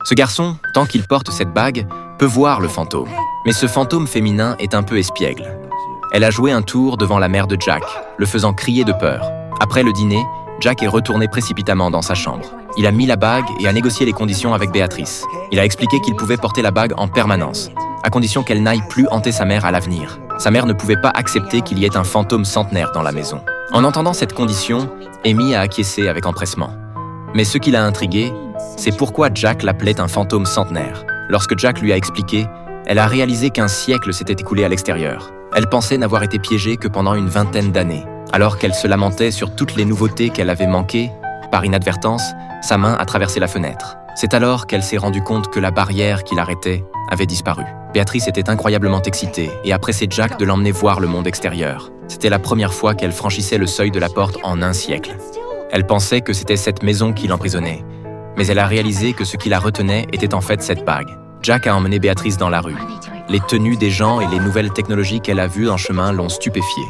Ce garçon, tant qu'il porte cette bague, peut voir le fantôme. Mais ce fantôme féminin est un peu espiègle. Elle a joué un tour devant la mère de Jack, le faisant crier de peur. Après le dîner, Jack est retourné précipitamment dans sa chambre. Il a mis la bague et a négocié les conditions avec Béatrice. Il a expliqué qu'il pouvait porter la bague en permanence, à condition qu'elle n'aille plus hanter sa mère à l'avenir. Sa mère ne pouvait pas accepter qu'il y ait un fantôme centenaire dans la maison. En entendant cette condition, Amy a acquiescé avec empressement. Mais ce qui l'a intrigué, c'est pourquoi Jack l'appelait un fantôme centenaire. Lorsque Jack lui a expliqué, elle a réalisé qu'un siècle s'était écoulé à l'extérieur. Elle pensait n'avoir été piégée que pendant une vingtaine d'années. Alors qu'elle se lamentait sur toutes les nouveautés qu'elle avait manquées, par inadvertance, sa main a traversé la fenêtre. C'est alors qu'elle s'est rendue compte que la barrière qui l'arrêtait avait disparu. Béatrice était incroyablement excitée et a pressé Jack de l'emmener voir le monde extérieur. C'était la première fois qu'elle franchissait le seuil de la porte en un siècle. Elle pensait que c'était cette maison qui l'emprisonnait, mais elle a réalisé que ce qui la retenait était en fait cette bague. Jack a emmené Béatrice dans la rue. Les tenues des gens et les nouvelles technologies qu'elle a vues en chemin l'ont stupéfiée.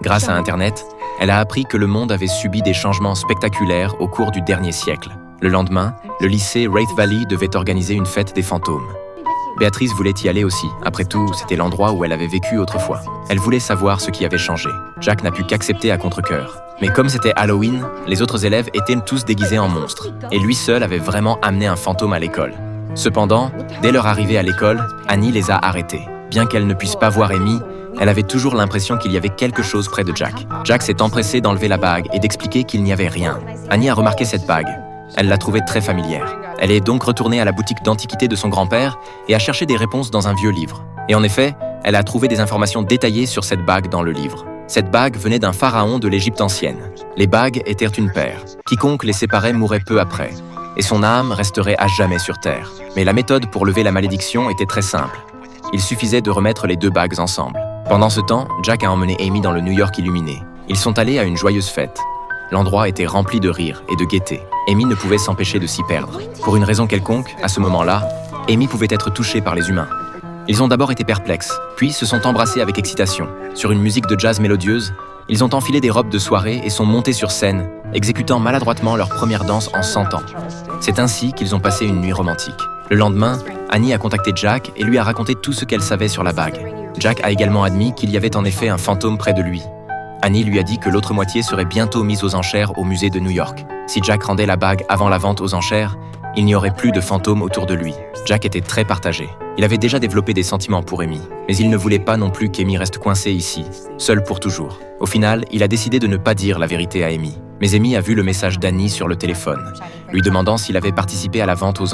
Grâce à Internet, elle a appris que le monde avait subi des changements spectaculaires au cours du dernier siècle. Le lendemain, le lycée Wraith Valley devait organiser une fête des fantômes. Béatrice voulait y aller aussi. Après tout, c'était l'endroit où elle avait vécu autrefois. Elle voulait savoir ce qui avait changé. Jack n'a pu qu'accepter à contre-cœur. Mais comme c'était Halloween, les autres élèves étaient tous déguisés en monstres. Et lui seul avait vraiment amené un fantôme à l'école. Cependant, dès leur arrivée à l'école, Annie les a arrêtés. Bien qu'elle ne puisse pas voir Amy, elle avait toujours l'impression qu'il y avait quelque chose près de Jack. Jack s'est empressé d'enlever la bague et d'expliquer qu'il n'y avait rien. Annie a remarqué cette bague. Elle l'a trouvée très familière. Elle est donc retournée à la boutique d'antiquités de son grand-père et a cherché des réponses dans un vieux livre. Et en effet, elle a trouvé des informations détaillées sur cette bague dans le livre. Cette bague venait d'un pharaon de l'Égypte ancienne. Les bagues étaient une paire. Quiconque les séparait mourait peu après. Et son âme resterait à jamais sur Terre. Mais la méthode pour lever la malédiction était très simple. Il suffisait de remettre les deux bagues ensemble. Pendant ce temps, Jack a emmené Amy dans le New York illuminé. Ils sont allés à une joyeuse fête. L'endroit était rempli de rire et de gaieté. Amy ne pouvait s'empêcher de s'y perdre. Pour une raison quelconque, à ce moment-là, Amy pouvait être touchée par les humains. Ils ont d'abord été perplexes, puis se sont embrassés avec excitation. Sur une musique de jazz mélodieuse, ils ont enfilé des robes de soirée et sont montés sur scène, exécutant maladroitement leur première danse en 100 ans. C'est ainsi qu'ils ont passé une nuit romantique. Le lendemain, Annie a contacté Jack et lui a raconté tout ce qu'elle savait sur la bague. Jack a également admis qu'il y avait en effet un fantôme près de lui. Annie lui a dit que l'autre moitié serait bientôt mise aux enchères au musée de New York. Si Jack rendait la bague avant la vente aux enchères, il n'y aurait plus de fantômes autour de lui. Jack était très partagé. Il avait déjà développé des sentiments pour Amy, mais il ne voulait pas non plus qu'Amy reste coincée ici, seule pour toujours. Au final, il a décidé de ne pas dire la vérité à Amy. Mais Amy a vu le message d'Annie sur le téléphone, lui demandant s'il avait participé à la vente aux enchères.